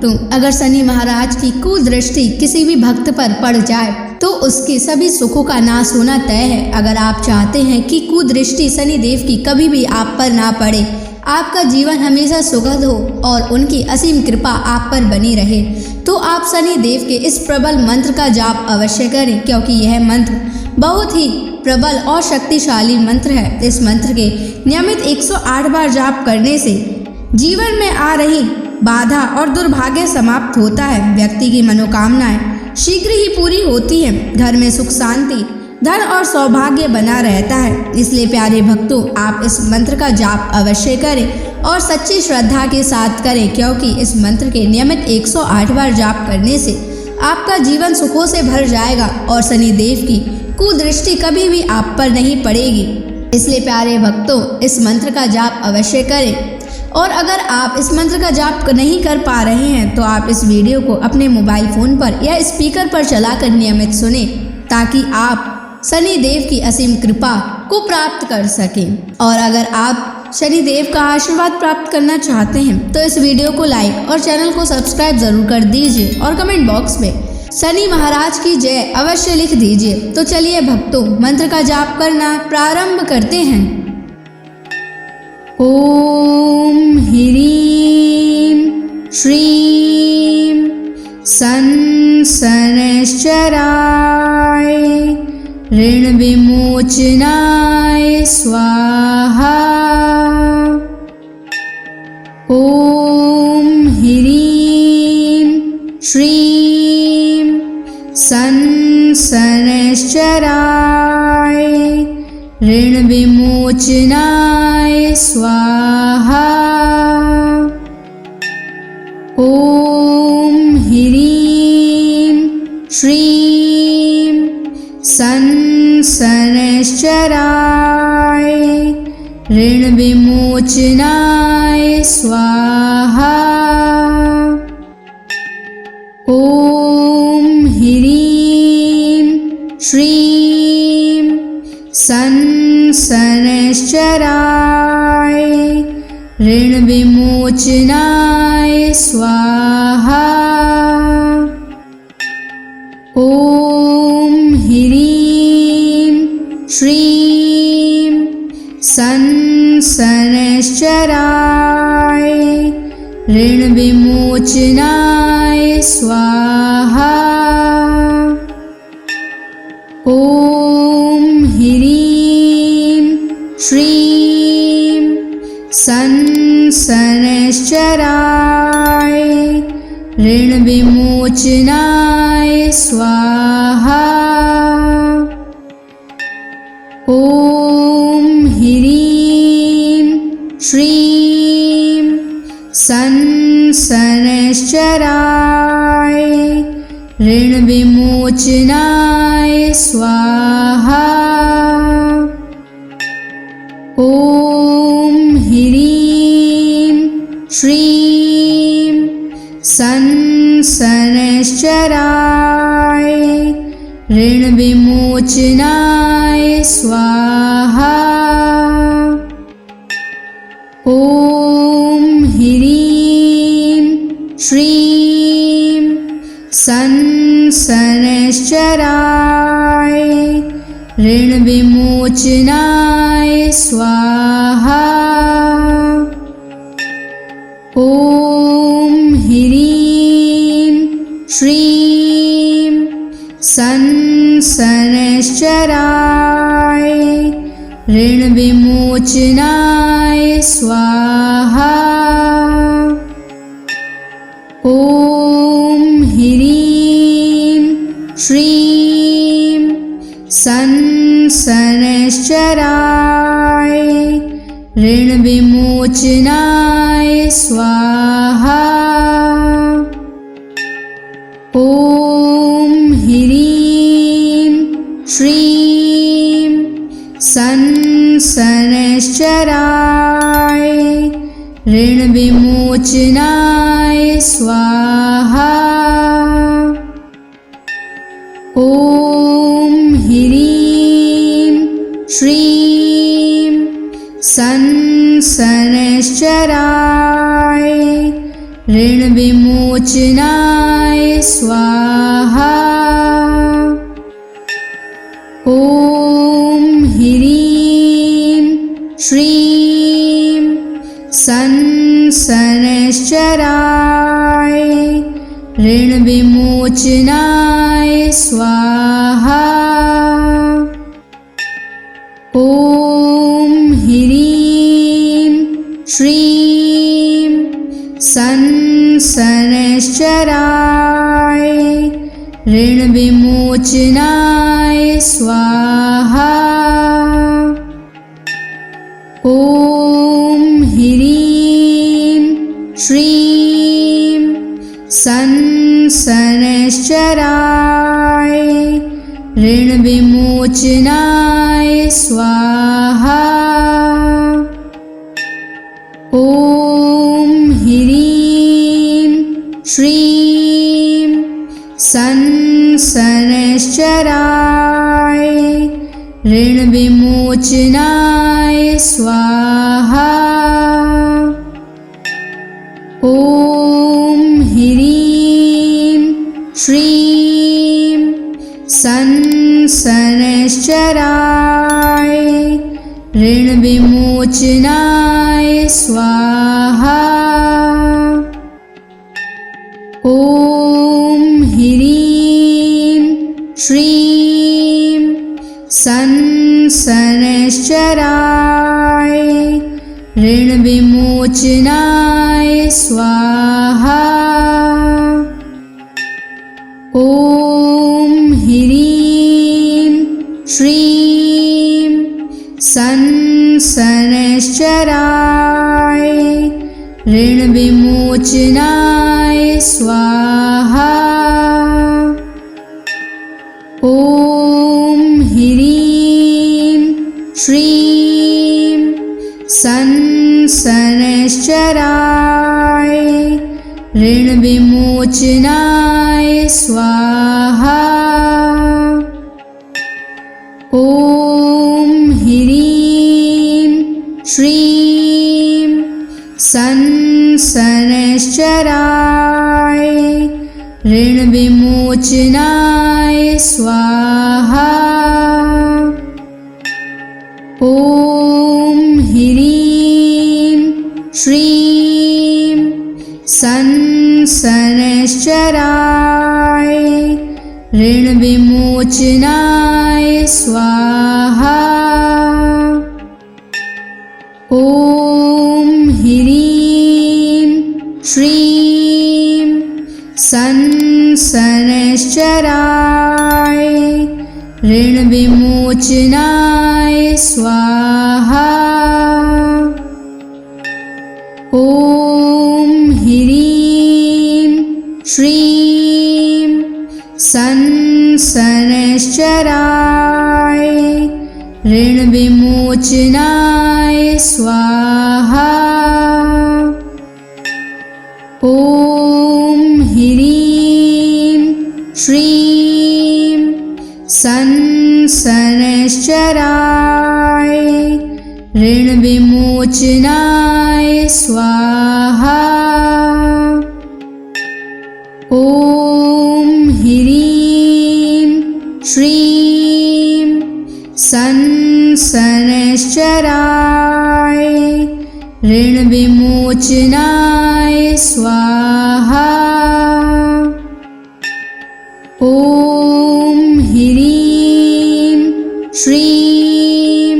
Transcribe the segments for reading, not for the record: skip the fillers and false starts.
भक्तों, अगर शनि महाराज की कुदृष्टि किसी भी भक्त पर पड़ जाए तो उसके सभी सुखों का नाश होना तय है। अगर आप चाहते हैं कि कुदृष्टि शनि देव की कभी भी आप पर ना पड़े, आपका जीवन हमेशा सुखद हो और उनकी असीम कृपा आप पर बनी रहे, तो आप शनि देव के इस प्रबल मंत्र का जाप अवश्य करें, क्योंकि यह मंत्र बहुत ही प्रबल और शक्तिशाली मंत्र है। इस मंत्र के नियमित 108 बार जाप करने से जीवन में आ रही बाधा और दुर्भाग्य समाप्त होता है। व्यक्ति की मनोकामनाएं शीघ्र ही पूरी होती हैं। घर में सुख शांति, धन और सौभाग्य बना रहता है। इसलिए प्यारे भक्तों, आप इस मंत्र का जाप अवश्य करें और सच्ची श्रद्धा के साथ करें, क्योंकि इस मंत्र के नियमित 108 बार जाप करने से आपका जीवन सुखों से भर जाएगा और शनि देव की कुदृष्टि कभी भी आप पर नहीं पड़ेगी। इसलिए प्यारे भक्तों, इस मंत्र का जाप अवश्य करें। और अगर आप इस मंत्र का जाप नहीं कर पा रहे हैं तो आप इस वीडियो को अपने मोबाइल फोन पर या स्पीकर पर चलाकर नियमित सुनें, ताकि आप शनि देव की असीम कृपा को प्राप्त कर सकें। और अगर आप शनि देव का आशीर्वाद प्राप्त करना चाहते हैं तो इस वीडियो को लाइक और चैनल को सब्सक्राइब जरूर कर दीजिए और कमेंट बॉक्स में शनि महाराज की जय अवश्य लिख दीजिए। तो चलिए भक्तों, मंत्र का जाप करना प्रारंभ करते हैं। ओम ह्रीं श्रीं शनैश्चराय ऋण विमोचनाय स्वाहा। ओम ह्रीं श्रीं शनैश्चराय ऋण विमोचनाय स्वाहा। ओम ह्रीं श्रीं शनैश्चराय ऋण विमोचनाय स्वाहा। ओम ह्रीं श्रीं शनैश्चराय ऋण विमोचनाय स्वाहा। ओम ह्रीं श्रीं शनैश्चराय ऋण विमोचनाय स्वाहा। ओम ह्रीं श्रीं शनैश्चराय ऋण विमोचनाय स्वाहा। ओम ह्रीं श्रीं शनैश्चराय ऋण विमोचनाय स्वाहा। ओम ह्रीं श्रीं शनैश्चराय ऋण विमोचनाय स्वाहा। ओम ह्रीं श्रीं शनैश्चराय ऋण विमोचनाय स्वाहा। ओम ह्रीं श्रीं शनैश्चराय ऋण विमोचनाय स्वाहा। ओम ह्रीं श्रीं शनैश्चराय ऋण विमोचनाय स्वाहा। ओम ह्रीं श्रीं शनैश्चराय ऋण विमोचनाय स्वाहा। ओम ह्रीं श्रीं शनैश्चराय ऋण विमोचनाय विमोचनाय स्वाहा। ॐ ह्रीं श्रीं शनैश्चराय ऋणविमोचनाय स्वाहा। ॐ ह्रीं श्रीं शनैश्चराय ऋणविमोचनाय स्वाहा। ॐ ह्रीं श्रीं शनैश्चराय ऋणविमोचनाय स्वाहा। ॐ ह्रीं श्रीं शनैश्चराय ऋणविमोचनाय स्वाहा। ॐ ह्रीं श्रीं शनैश्चराय ऋणविमोचनाय स्वाहा। ॐ ह्रीं श्रीं शनैश्चराय ऋणविमोचनाय स्वाहा। ॐ ह्रीं श्रीं शनैश्चराय ऋणविमोचनाय स्वाहा। ॐ ह्रीं श्रीं शनैश्चराय ऋणविमोचनाय स्वाहा। ॐ ह्रीं श्रीं शनैश्चराय ऋणविमोचनाय स्वाहा। ॐ ह्रीं श्रीं शनैश्चराय ऋणविमोचनाय स्वाहा। ॐ ह्रीं श्रीं शनैश्चराय ऋणविमोचनाय स्वाहा। ॐ ह्रीं श्रीं शनैश्चराय ऋणविमोचनाय स्वाहा। ॐ ह्रीं श्रीं शनैश्चराय ऋणविमोचनाय स्वाहा। ॐ ह्रीं श्रीं शनैश्चराय ऋणविमोचनाय स्वाहा। ॐ ह्रीं श्रीं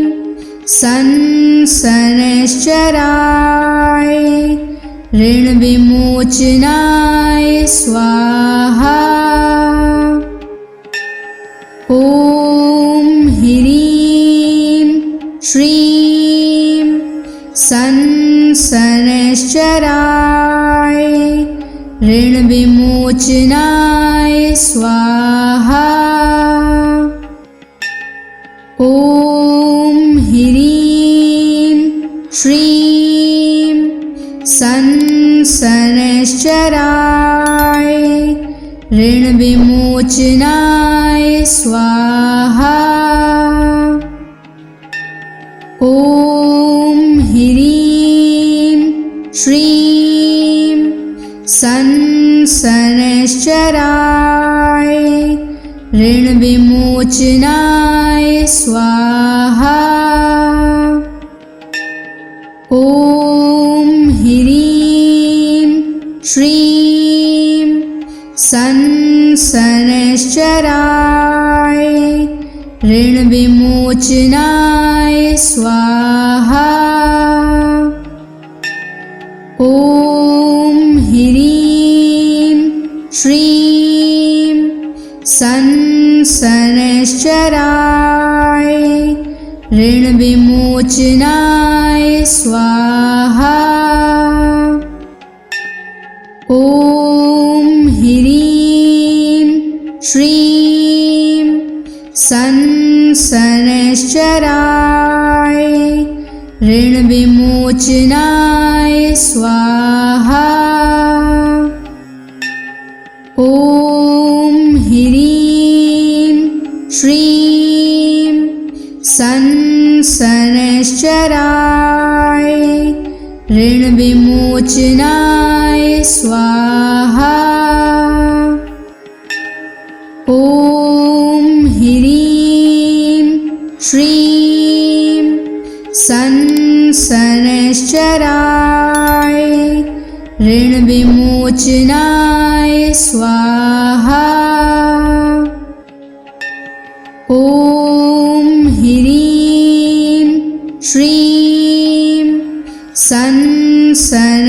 शनैश्चराय ऋणविमोचनाय स्वाहा। ॐ ह्रीं श्रीं शनैश्चराय ऋणविमोचनाय स्वाहा। ॐ ह्रीं श्रीं शनैश्चराय ऋणविमोचनाय स्वाहा। ॐ ह्रीं श्रीं शनैश्चराय शनैश्चराय ऋणविमोचनाय स्वाहा। ॐ ह्रीं श्रीं शनैश्चराय ऋणविमोचनाय स्वाहा। ॐ ह्रीं श्रीं शनैश्चराय ऋणविमोचनाय स्वाहा। ॐ ह्रीं श्रीं शनैश्चराय ऋणविमोचनाय स्वाहा। ॐ ह्रीं श्रीं शनैश्चराय ऋणविमोचनाय स्वाहा। ॐ ह्रीं श्रीं शनैश्चराय ऋणविमोचनाय स्वाहा। ॐ ह्रीं श्रीं शनैश्चराय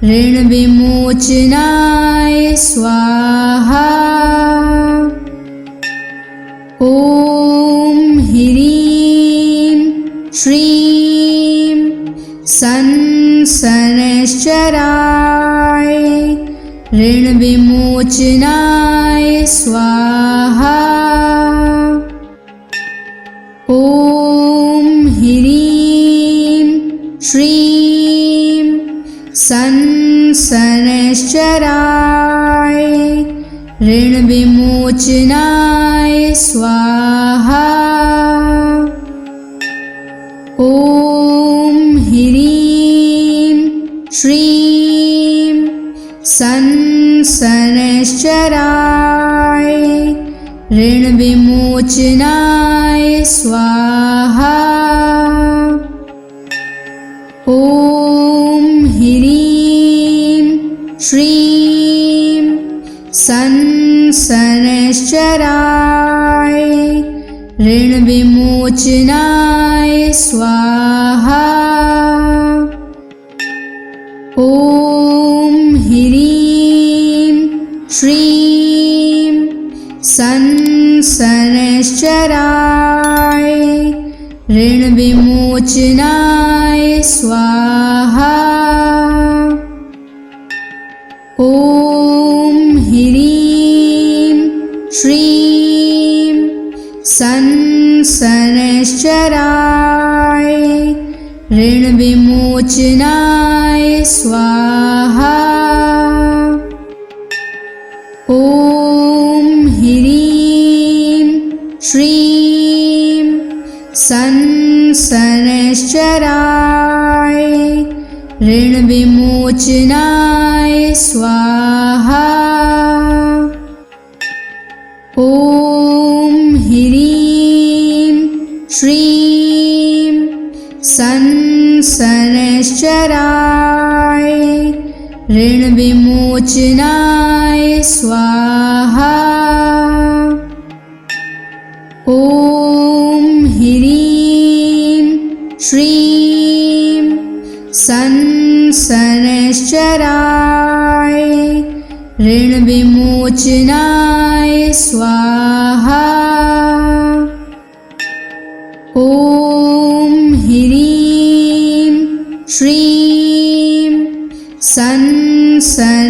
ऋणविमोचनाय स्वाहा। ॐ ह्रीं श्रीं शनैश्चराय ऋणविमोचनाय स्वाहा। ॐ ह्रीं श्रीं शनैश्चराय ऋणविमोचनाय स्वाहा। ॐ ह्रीं श्रीं शनैश्चराय ऋणविमोचनाय स्वाहा। ॐ ह्रीं श्रीं शनैश्चराय ऋणविमोचनाय स्वाहा। ॐ ह्रीं श्रीं शनैश्चराय ऋणविमोचनाय स्वाहा। ॐ ह्रीं श्रीं शनैश्चराय ऋणविमोचनाय स्वाहा। ॐ ह्रीं श्रीं शनैश्चराय ऋणविमोचनाय स्वाहा। ॐ ह्रीं श्रीं शनैश्चराय ऋणविमोचनाय स्वाहा। ॐ ह्रीं श्रीं शनैश्चराय ऋणविमोचनाय स्वाहा। ॐ ह्रीं श्रीं शनैश्चराय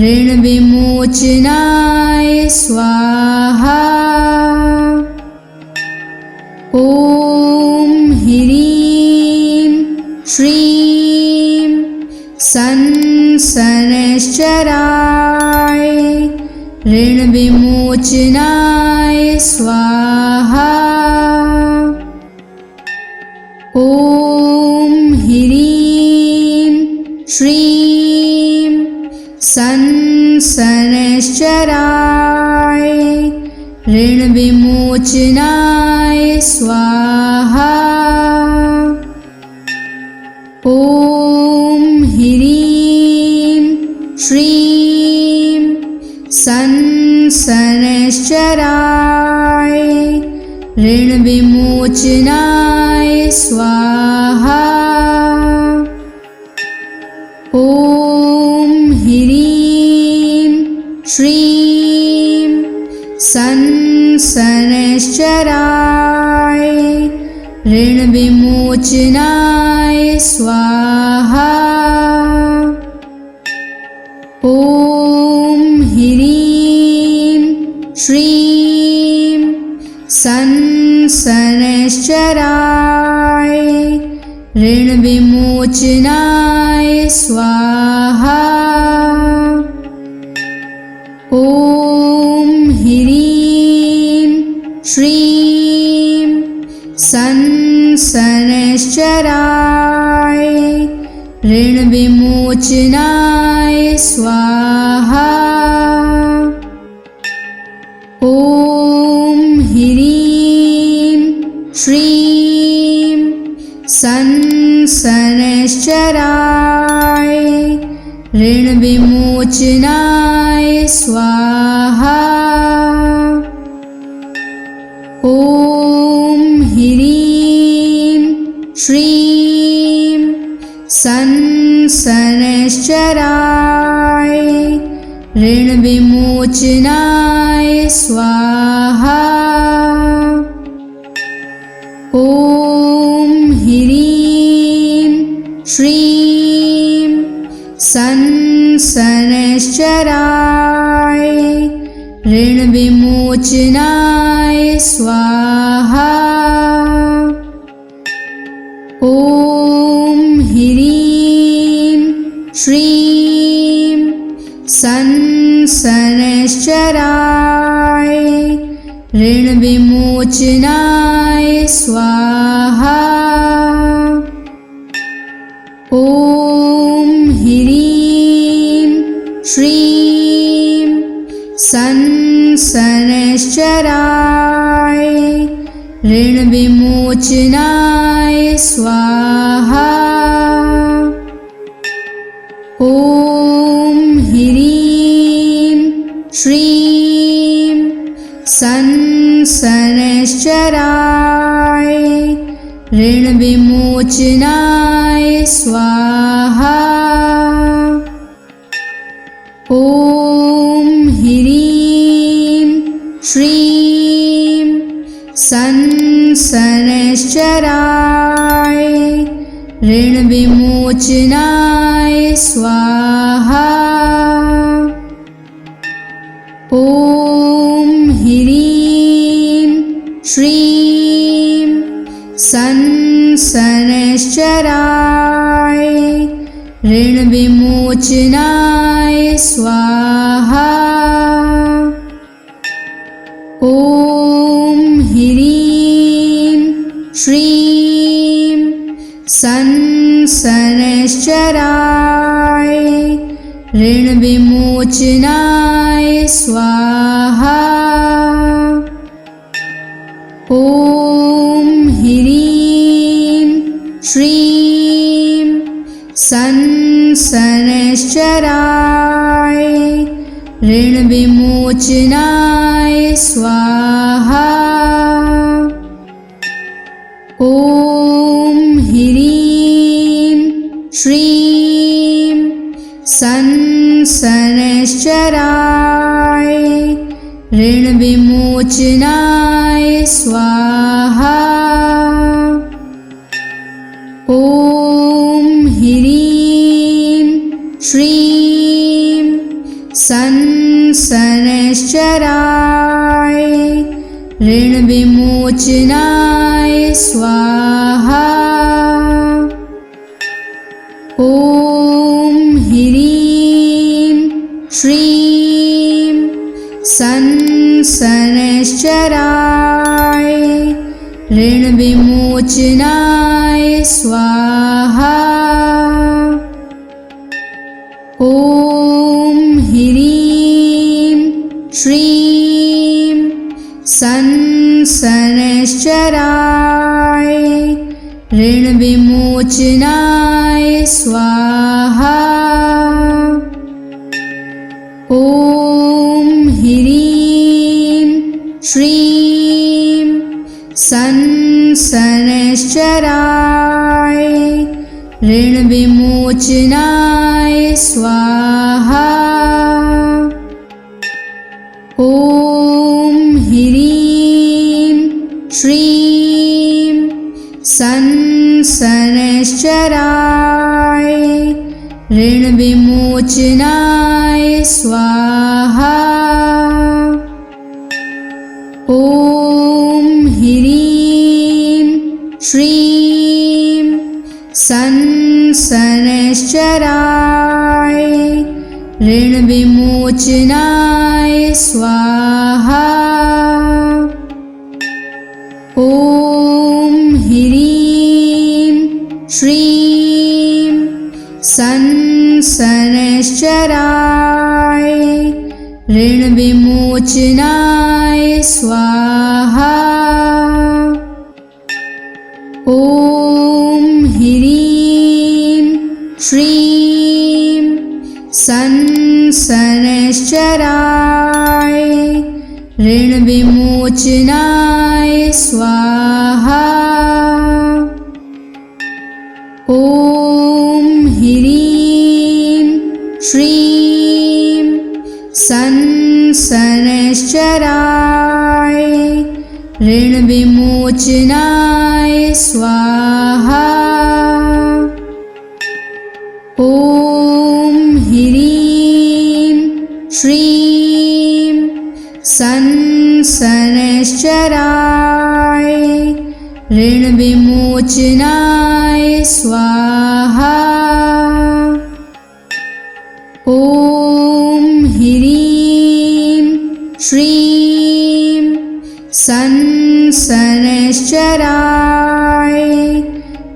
ऋणविमोचनाय स्वाहा। ॐ ह्रीं श्रीं शनैश्चराय ऋणविमोचनाय स्वाहा। ॐ ह्रीं ऋण विमोचनाय स्वाहा। ॐ ह्रीं श्रीं शनैश्चराय ऋण विमोचनाय स्वाहा। ॐ ह्रीं श्रीं शनैश्चराय ऋण विमोचनाय स्वाहा। ॐ ह्रीं श्रीं शनैश्चराय ऋण विमोचनाय स्वाहा। ॐ ह्रीं श्रीं शनैश्चराय ऋण विमोचनाय स्वाहा। ॐ ह्रीं श्रीं शनैश्चराय ऋण विमोचनाय स्वाहा। ॐ ह्रीं श्रीं शनैश्चराय ऋण विमोचनाय स्वाहा। ॐ ह्रीं श्रीं शनैश्चराय ऋण विमोचनाय स्वाहा। ॐ ह्रीं श्रीं शनैश्चराय ऋण विमोचनाय स्वाहा। ॐ ह्रीं श्रीं शनैश्चराय ऋण विमोचनाय स्वाहा। ॐ ह्रीं श्रीं शनैश्चराय ऋण विमोचनाय स्वाहा। ॐ ह्रीं श्रीं शनैश्चराय ऋण विमोचनाय स्वाहा। ॐ ह्रीं श्रीं शनैश्चराय ऋण विमोचनाय स्वाहा। ॐ ह्रीं श्रीं शनैश्चराय ऋण विमोचनाय स्वाहा। ॐ ह्रीं श्रीं शनैश्चराय ऋण विमोचनाय स्वाहा। ॐ ह्रीं श्रीं शनैश्चराय ऋण विमोचनाय स्वाहा। ॐ ह्रीं श्रीं शनैश्चराय ऋण विमोचनाय स्वाहा। ॐ ह्रीं श्रीं शनैश्चराय ऋण विमोचनाय स्वाहा। ॐ ह्रीं श्रीं संसनश्चराय ऋणविमोचनाय स्वाहा। ॐ ह्रीं श्रीं संसनश्चराय ऋणविमोचनाय स्वाहा। ॐ ह्रीं श्रीं संसनश्चराय ऋणविमोचनाय स्वाहा। ॐ ह्रीं श्रीं संसनश्चराय ऋणविमोचनाय स्वाहा। ॐ ह्रीं श्रीं संसनश्चराय ऋणविमोचनाय स्वाहा। ॐ ह्रीं श्रीं संसनश्चराय ऋणविमोचनाय स्वाहा। ॐ ह्रीं श्रीं संसनश्चराय ऋणविमोचनाय स्वाहा। ॐ ह्रीं श्रीं संसनश्चराय ऋणविमोचनाय स्वाहा। ॐ ह्रीं श्रीं संसनश्चराय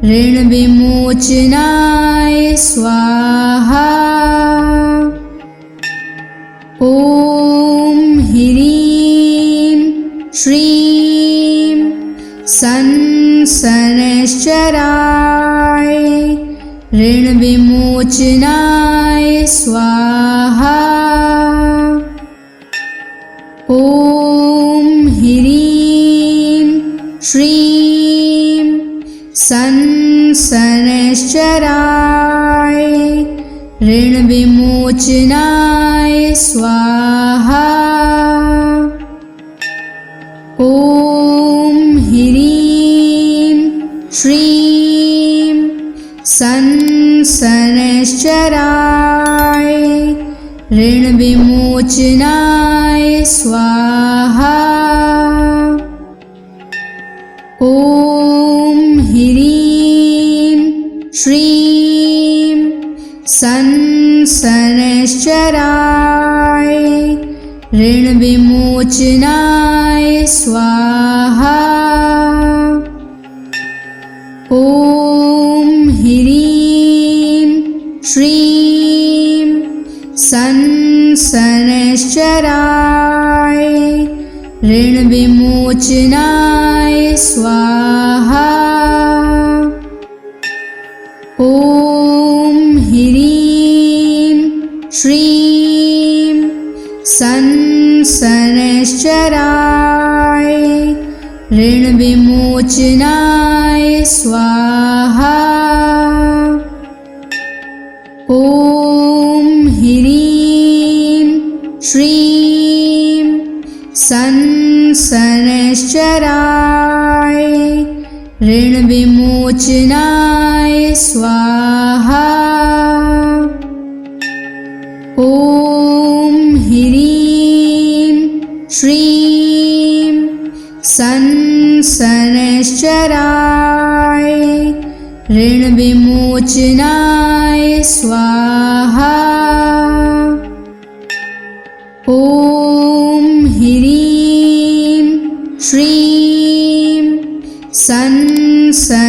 ऋणविमोचनाय स्वाहा। ॐ ह्रीं श्रीं संसनश्चराय ऋणविमोचनाय स्वाहा। ॐ ह्रीं श्रीं संसनश्चराय ऋणविमोचनाय स्वाहा। ॐ ह्रीं श्रीं संसनश्चराय ऋणविमोचनाय स्वाहा। ॐ ह्रीं श्रीं संसनश्चराय ऋणविमोचनाय स्वाहा। ॐ ह्रीं श्रीं संसनश्चराय ऋणविमोचनाय स्वाहा। ॐ ह्रीं श्रीं संसनश्चराय ऋणविमोचनाय स्वाहा। ॐ ह्रीं श्रीं संसनश्चराय ऋणविमोचनाय स्वाहा। ॐ ह्रीं श्रीं संसनश्चराय ऋणविमोचनाय स्वाहा। ॐ ह्रीं श्रीं संसनश्चराय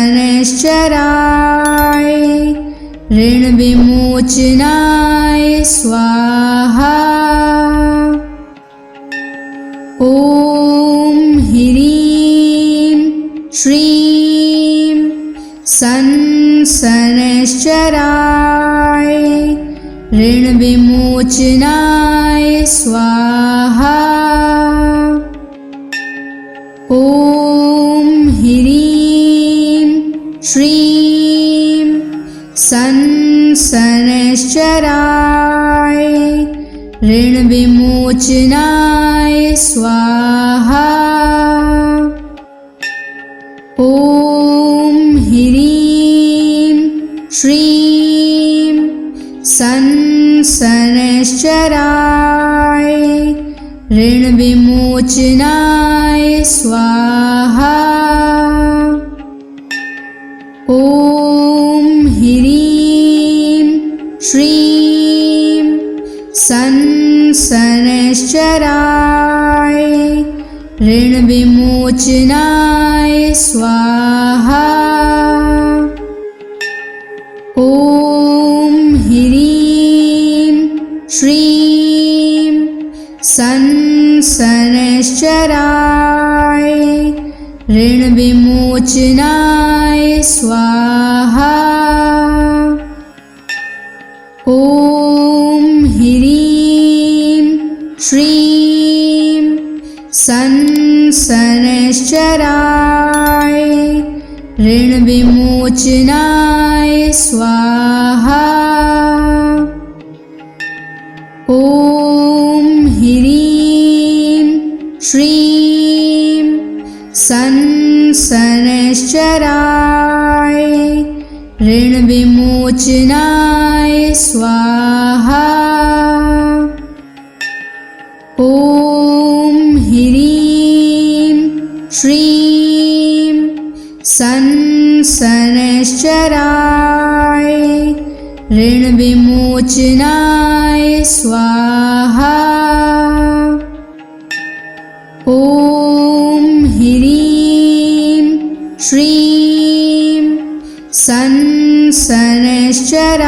ऋणविमोचनाय स्वाहा। ॐ शनैश्चराय ऋणविमोचनाय स्वाहा। ॐ ह्रीं श्रीं शनैश्चराय ऋणविमोचनाय स्वाहा। ॐ ह्रीं श्रीं शनैश्चराय ऋणविमोचनाय स्वाहा। ॐ ह्रीं श्रीं शनैश्चराय ऋणविमोचनाय स्वाहा। ॐ ह्रीं श्रीं शनैश्चराय ऋणविमोचनाय स्वाहा। ॐ ह्रीं श्रीं शनैश्चराय ऋणविमोचनाय स्वाहा। ॐ ह्रीं श्रीं शनैश्चराय ऋणविमोचनाय स्वाहा। ॐ ह्रीं श्रीं शनैश्चराय ऋणविमोचनाय स्वाहा। ॐ ह्रीं श्रीं शनैश्चराय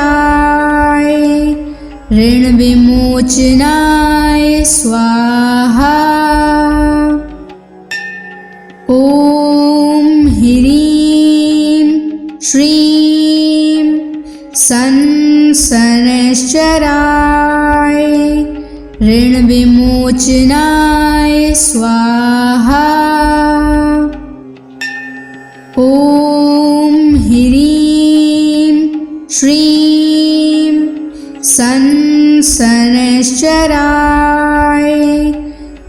ऋणविमोचनाय स्वाहा। ॐ ह्रीं श्रीं शनैश्चराय ऋणविमोचनाय स्वाहा। ॐ ह्रीं श्रीं शनैश्चराय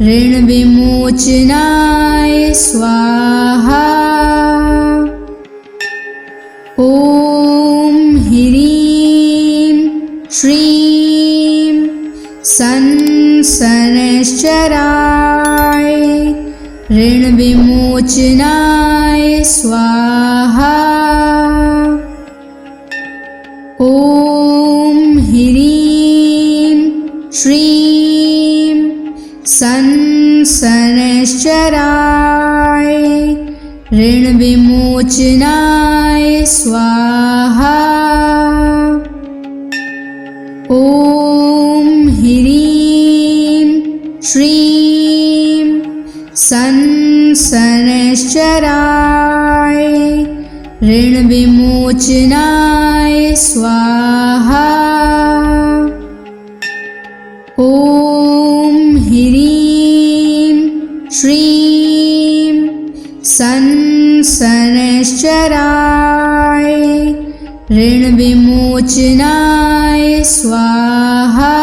ऋणविमोचनाय स्वाहा। ॐ ह्रीं श्रीं शनैश्चराय ऋणविमोचनाय स्वाहा। ॐ ह्रीं श्रीं शनैश्चराय ऋणविमोचनाय स्वाहा। ॐ ह्रीं श्रीं शनैश्चराय ऋणविमोचनाय स्वाहा। ॐ ह्रीं श्रीं शनैश्चराय ऋणविमोचनाय स्वाहा।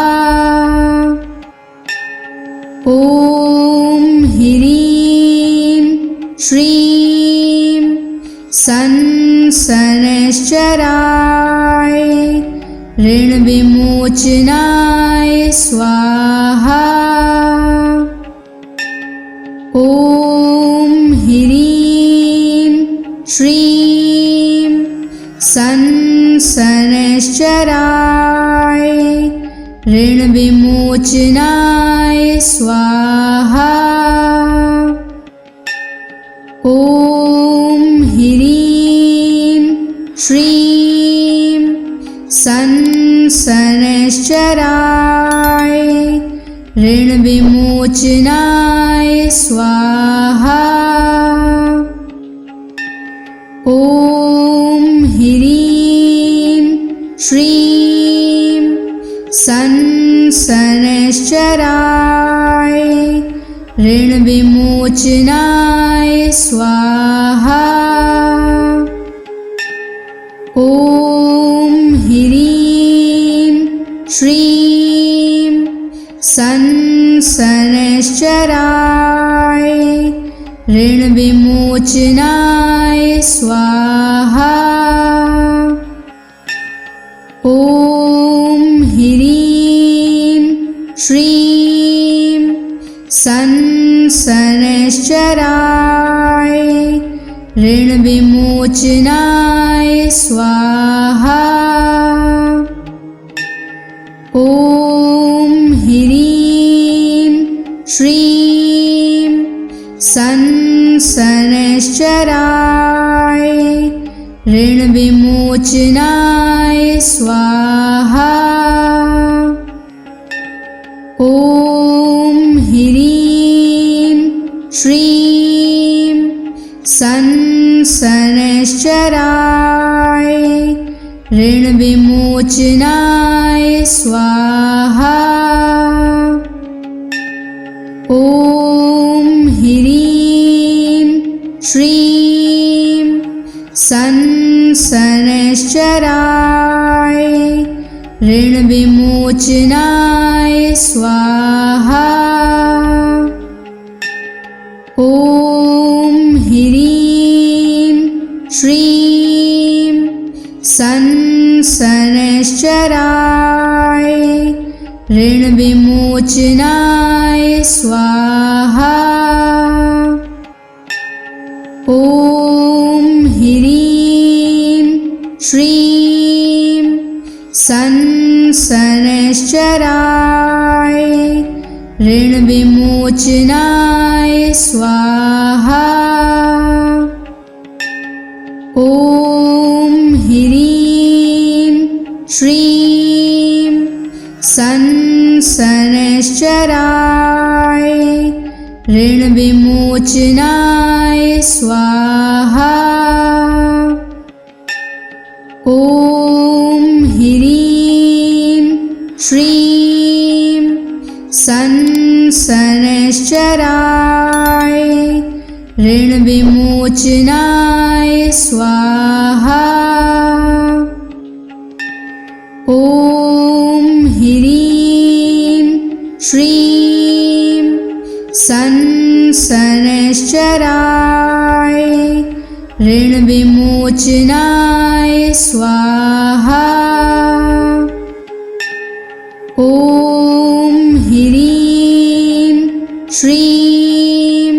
ॐ ह्रीं श्रीं शनैश्चराय ऋणविमोचनाय स्वाहा। ॐ ह्रीं श्रीं शनैश्चराय ऋणविमोचनाय स्वाहा। ॐ ह्रीं श्रीं शनैश्चराय ऋणविमोचनाय स्वाहा। ॐ ह्रीं ऋणविमोचनाय स्वाहा। ॐ ह्रीं श्रीं संसनश्चराय ऋणविमोचनाय स्वाहा। ॐ ह्रीं श्रीं संसनश्चराय ऋणविमोचनाय स्वाहा। ॐ ह्रीं श्रीं संसनश्चराय ऋणविमोचनाय स्वाहा। ॐ ह्रीं श्रीं संसनश्चराय ऋणविमोचनाय स्वाहा। ॐ ह्रीं श्रीं संसनश्चराय ऋणविमोचनाय स्वाहा। ॐ ह्रीं श्रीं संसनश्चराय ऋणविमोचनाय स्वाहा। ॐ ह्रीं श्रीं संसनश्चराय ऋणविमोचनाय स्वाहा। ॐ ह्रीं श्रीं संसनश्चराय ऋणविमोचनाय स्वाहा। ॐ ह्रीं श्रीं संसनश्चराय ऋणविमोचनाय स्वाहा। ॐ ह्रीं श्रीं संसनश्चराय ऋणविमोचनाय स्वाहा। ॐ ह्रीं श्रीं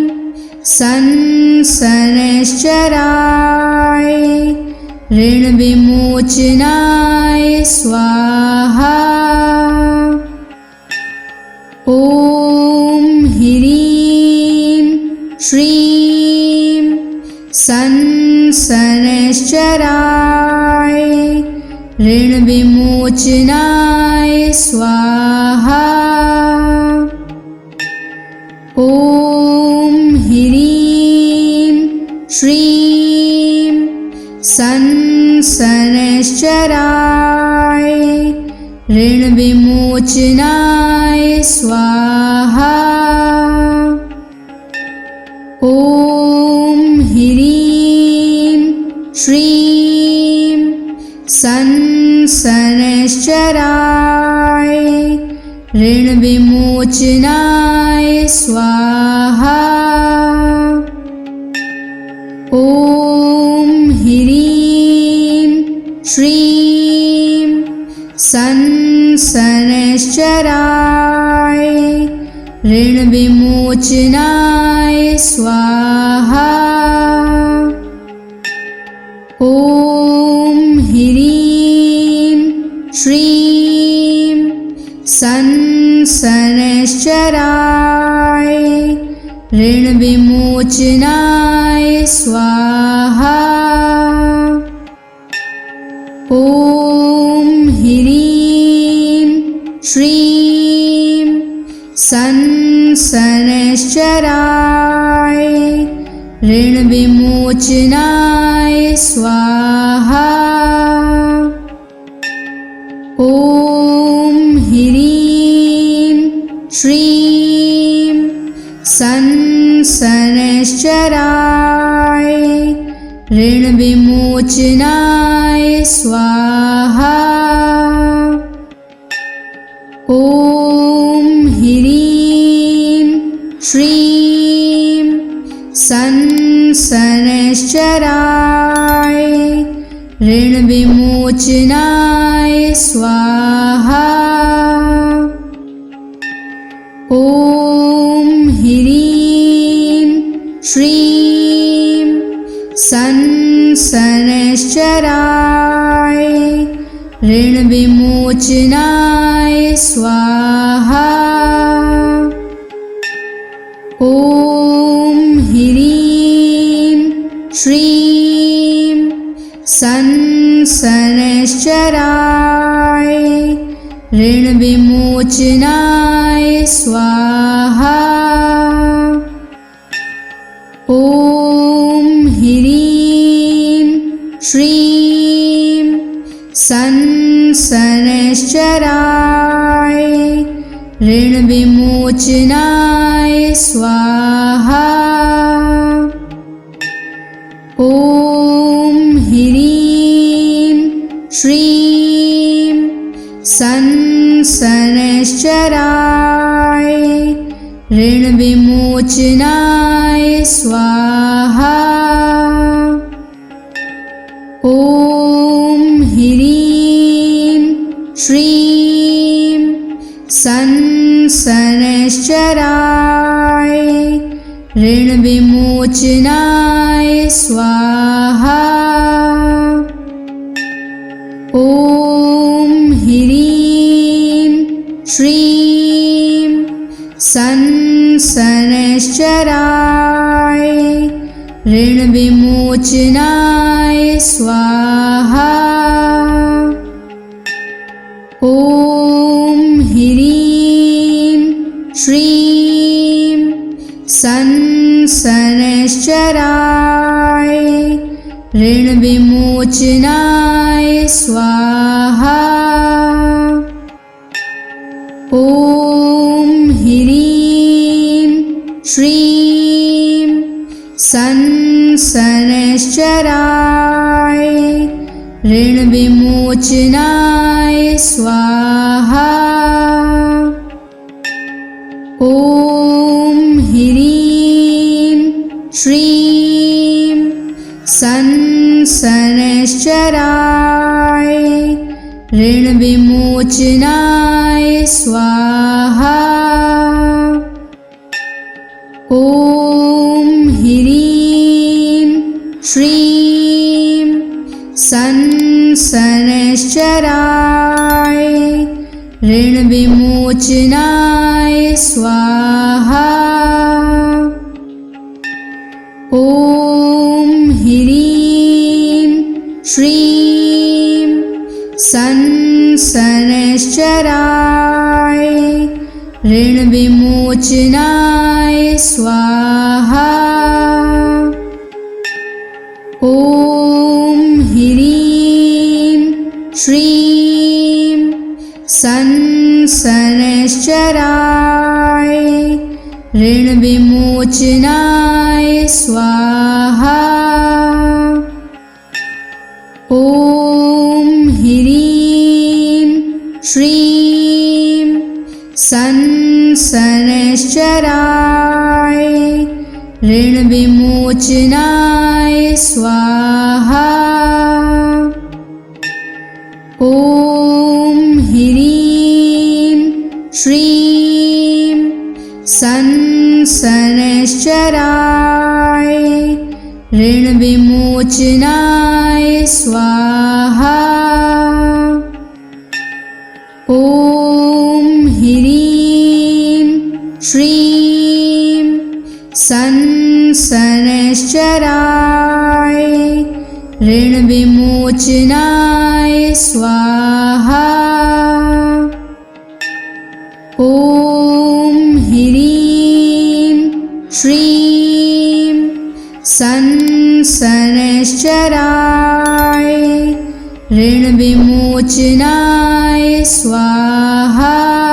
संसनश्चराय ऋणविमोचनाय स्वाहा। ॐ ह्रीं श्रीं संसनश्चराय ऋणविमोचनाय स्वाहा। ॐ ह्रीं श्रीं संसनश्चराय ऋणविमोचनाय स्वाहा। ॐ ह्रीं श्रीं संसनश्चराय ऋणविमोचनाय स्वाहा। ॐ ह्रीं श्रीं संसनश्चराय ऋणविमोचनाय स्वाहा। ॐ ह्रीं श्रीं संसनश्चराय ऋणविमोचनाय स्वाहा। ॐ ह्रीं श्रीं संसनश्चराय ऋणविमोचनाय स्वाहा। ॐ ह्रीं श्रीं शनैश्चराय ऋणविमोचनाय स्वाहा। ॐ ह्रीं श्रीं शनैश्चराय ऋणविमोचनाय स्वाहा। ॐ ह्रीं श्रीं शनैश्चराय ऋणविमोचनाय स्वाहा। ॐ ह्रीं श्रीं शनैश्चराय ऋणविमोचनाय स्वाहा। ॐ ह्रीं श्रीं शनैश्चराय ऋणविमोचनाय स्वाहा। ॐ ह्रीं श्रीं शनैश्चराय ऋणविमोचनाय स्वाहा। ॐ ह्रीं श्रीं शनैश्चराय ऋणविमोचनाय स्वाहा। ॐ ह्रीं श्रीं शनैश्चराय ऋणविमोचनाय स्वाहा। ॐ ह्रीं श्रीं शनैश्चराय ऋणविमोचनाय स्वाहा। ॐ ह्रीं श्रीं शनैश्चराय ऋणविमोचनाय स्वाहा। ॐ ह्रीं श्रीं शनैश्चराय ऋणविमोचनाय स्वाहा। ॐ ह्रीं श्रीं शनैश्चराय ऋणविमोचनाय स्वाहा। ॐ ह्रीं श्रीं शनैश्चराय ऋणविमोचनाय स्वाहा। ॐ ह्रीं श्रीं शनैश्चराय ऋणविमोचनाय स्वाहा। ॐ ह्रीं श्रीं शनैश्चराय ऋणविमोचनाय स्वाहा। ॐ ह्रीं श्रीं शनैश्चराय ऋणविमोचनाय स्वाहा। ॐ ह्रीं श्रीं शनैश्चराय ऋणविमोचनाय स्वाहा। ॐ ह्रीं श्रीं शनैश्चराय ऋणविमोचनाय स्वाहा।